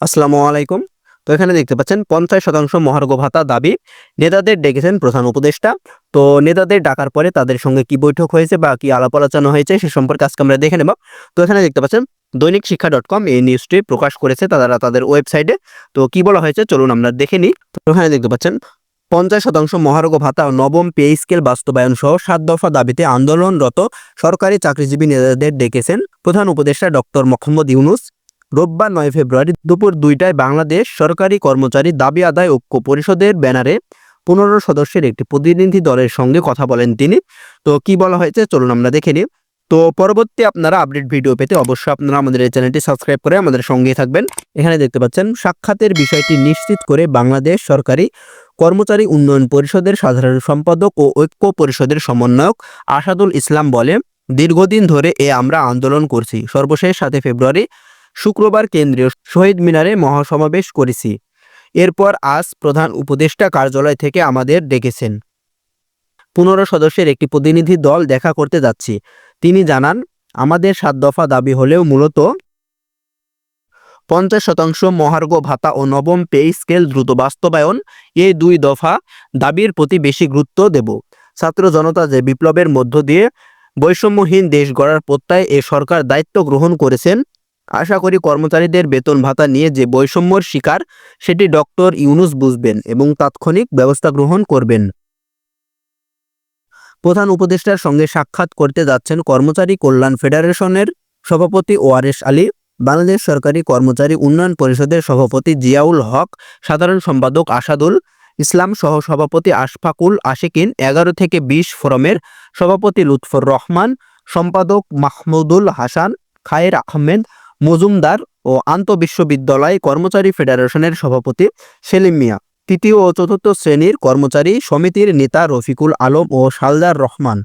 আসসালামু আলাইকুম। তো এখানে দেখতে পাচ্ছেন ৫০% মহার্ঘ ভাতা দাবি নেতাদের ডেকেছেন প্রধান উপদেষ্টা। তো নেতাদের ডাকার পরে তাদের সঙ্গে কি বৈঠক হয়েছে বা কি আলাপ আলোচনা হয়েছে সে সম্পর্কে আজকে আমরা দেখে নেব। তো এখানে দেখতে পাচ্ছেন দৈনিক শিক্ষা.com এই নিউজটি প্রকাশ করেছে তারা তাদের ওয়েবসাইটে। তো কি বলা হয়েছে চলুন আমরা দেখে নিই। তো এখানে দেখতে পাচ্ছেন ৫০% মহার্ঘ ভাতা ও নবম পে স্কেল বাস্তবায়ন সহ ৭ দফা দাবিতে আন্দোলনরত সরকারি চাকরিজীবী নেতাদের ডেকেছেন প্রধান উপদেষ্টা ডক্টর মোহাম্মদ ইউনূস। রোববার ৯ ফেব্রুয়ারি দুপুর ২টায় বাংলাদেশ সরকারি কর্মচারী দাবি আদায় ঐক্য পরিষদের ব্যানারে ১৫ সদস্যের একটি প্রতিনিধি দলের সঙ্গে কথা বলেন তিনি। তো কি বলা হয়েছে চলুন আমরা দেখে নিই। তো পরবর্তী আপনারা আপডেট ভিডিও পেতে অবশ্যই আপনারা আমাদের এই চ্যানেলটি সাবস্ক্রাইব করে আমাদের সঙ্গেই থাকবেন। এখানে দেখতে পাচ্ছেন সাক্ষাতের বিষয়টি নিশ্চিত করে বাংলাদেশ সরকারি কর্মচারী উন্নয়ন পরিষদের সাধারণ সম্পাদক ও ঐক্য পরিষদের সমন্বয়ক আসাদুল ইসলাম বলে, দীর্ঘদিন ধরে আমরা আন্দোলন করছি। সর্বশেষ ৭ ফেব্রুয়ারি শুক্রবার কেন্দ্রীয় শহীদ মিনারে মহাসমাবেশ করেছি। এরপর আজ প্রধান উপদেষ্টা কার্যালয় থেকে আমাদের ডেকেছেন। ১৫ সদস্যের একটি প্রতিনিধি দল দেখা করতে যাচ্ছি। তিনি জানান, আমাদের ৭ দফা দাবি হলেও মূলত ৫০% মহার্ঘ ভাতা ও নবম পে স্কেল দ্রুত বাস্তবায়ন, এই ২ দফা দাবির প্রতি বেশি গুরুত্ব দেব। ছাত্র জনতা যে বিপ্লবের মধ্য দিয়ে বৈষম্যহীন দেশ গড়ার প্রত্যয়ে এ সরকার দায়িত্ব গ্রহণ করেছেন। আশা করি কর্মচারীদের বেতন ভাতা নিয়ে যে বৈষম্যর শিকার সেটি ডক্টর ইউনূস বুঝবেন এবং তাৎক্ষণিক ব্যবস্থা গ্রহণ করবেন। প্রধান উপদেষ্টার সঙ্গে সাক্ষাৎ করতে যাচ্ছেন কর্মচারী কল্যাণ ফেডারেশনের সভাপতি ওয়ারেস আলী, বাংলাদেশ সরকারি কর্মচারী উন্নয়ন পরিষদের সভাপতি জিয়াউল হক, সাধারণ সম্পাদক আসাদুল ইসলাম সহ সভাপতি আশফাকুল আশিকিন, ১১ থেকে ২০ ফোরামের সভাপতি লুৎফর রহমান, সম্পাদক মাহমুদুল হাসান, খায়ের আহমেদ মজুমদার ও আন্তঃবিশ্ববিদ্যালয় কর্মচারী ফেডারেশনের সভাপতি সেলিম মিয়া, তৃতীয় ও চতুর্থ শ্রেণীর কর্মচারী সমিতির নেতা রফিকুল আলম ও সালদার রহমান।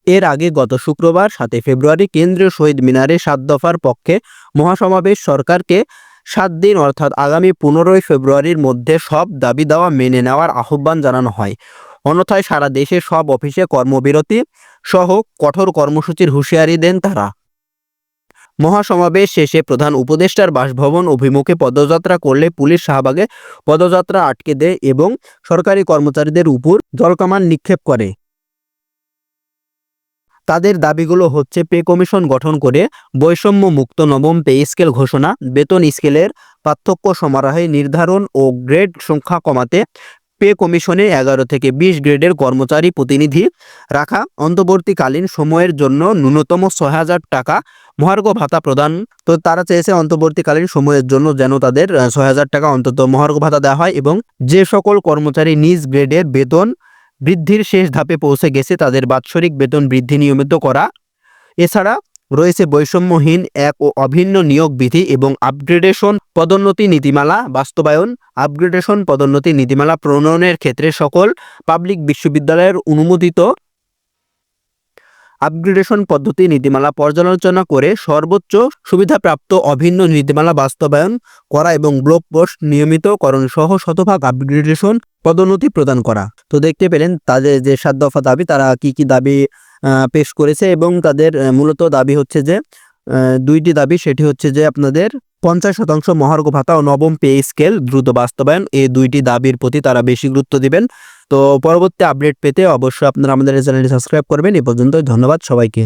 এর আগে গত শুক্রবার ৭ ফেব্রুয়ারি কেন্দ্রীয় শহীদ মিনারে ৭ দফার পক্ষে মহাসমাবেশ সরকারকে ৭ দিন অর্থাৎ আগামী ১৫ ফেব্রুয়ারির মধ্যে সব দাবি দাওয়া মেনে নেওয়ার আহ্বান জানানো হয়। অন্যথায় সারা দেশে সব অফিসে কর্মবিরতি সহ কঠোর কর্মসূচির হুঁশিয়ারি দেন তারা। মহাসমাবেশ শেষে প্রধান উপদেষ্টার বাসভবন অভিমুখে পদযাত্রা করলে পুলিশ শাহবাগে পদযাত্রা আটকে দেয় এবং সরকারি কর্মচারীদের উপর জলকামান নিক্ষেপ করে। তাদের দাবিগুলো হচ্ছে পে কমিশন গঠন করে বৈষম্য মুক্ত নবম পে স্কেল ঘোষণা, বেতন স্কেলের পার্থক্য সমারোহে নির্ধারণ ও গ্রেড সংখ্যা কমাতে পে কমিশনে ১১ থেকে ২০ গ্রেডের কর্মচারী প্রতিনিধি রাখা, অন্তর্বর্তীকালীন সময়ের জন্য ন্যূনতম ৬,০০০ টাকা মহার্ঘ ভাতা প্রদান। তো তারা চেয়েছে অন্তর্বর্তীকালীন সময়ের জন্য যেন তাদের ৬,০০০ টাকা অন্তত মহার্ঘ ভাতা দেওয়া হয় এবং যে সকল কর্মচারী নিজ গ্রেডের বেতন বৃদ্ধির শেষ ধাপে পৌঁছে গেছে তাদের বাৎসরিক বেতন বৃদ্ধি নিয়মিত করা। এছাড়া রয়েছে বৈষম্যহীন এক ও অভিন্ন নিয়োগ বিধি এবং আপগ্রেডেশন পদোন্নতি নীতিমালা বাস্তবায়ন। আপগ্রেডেশন পদোন্নতি নীতিমালা প্রণয়নের ক্ষেত্রে সকল পাবলিক বিশ্ববিদ্যালয়ের অনুমোদিত আপগ্রেডেশন পদ্ধতি নীতিমালা পর্যালোচনা করে সর্বোচ্চ সুবিধাপ্রাপ্ত অভিন্ন নীতিমালা বাস্তবায়ন করা এবং ব্লক পোস্ট নিয়মিতকরণ সহ শতভাগ আপগ্রেডেশন পদোন্নতি প্রদান করা। তো দেখতে পেলেন তাদের যে ৭ দফা দাবি তারা কি দাবি পেশ করেছে এবং তাদের মূলত দাবি হচ্ছে যে ২টি দাবি, সেটি হচ্ছে যে আপনাদের ৫০% মহার্ঘ ভাতা ও নবম পে স্কেল দ্রুত বাস্তবায়ন, এই ২টি দাবির প্রতি তারা বেশি গুরুত্ব দিবেন। তো পরবর্তী আপডেট পেতে অবশ্যই আপনারা আমাদের চ্যানেলটি সাবস্ক্রাইব করবেন। এ পর্যন্ত ধন্যবাদ সবাইকে।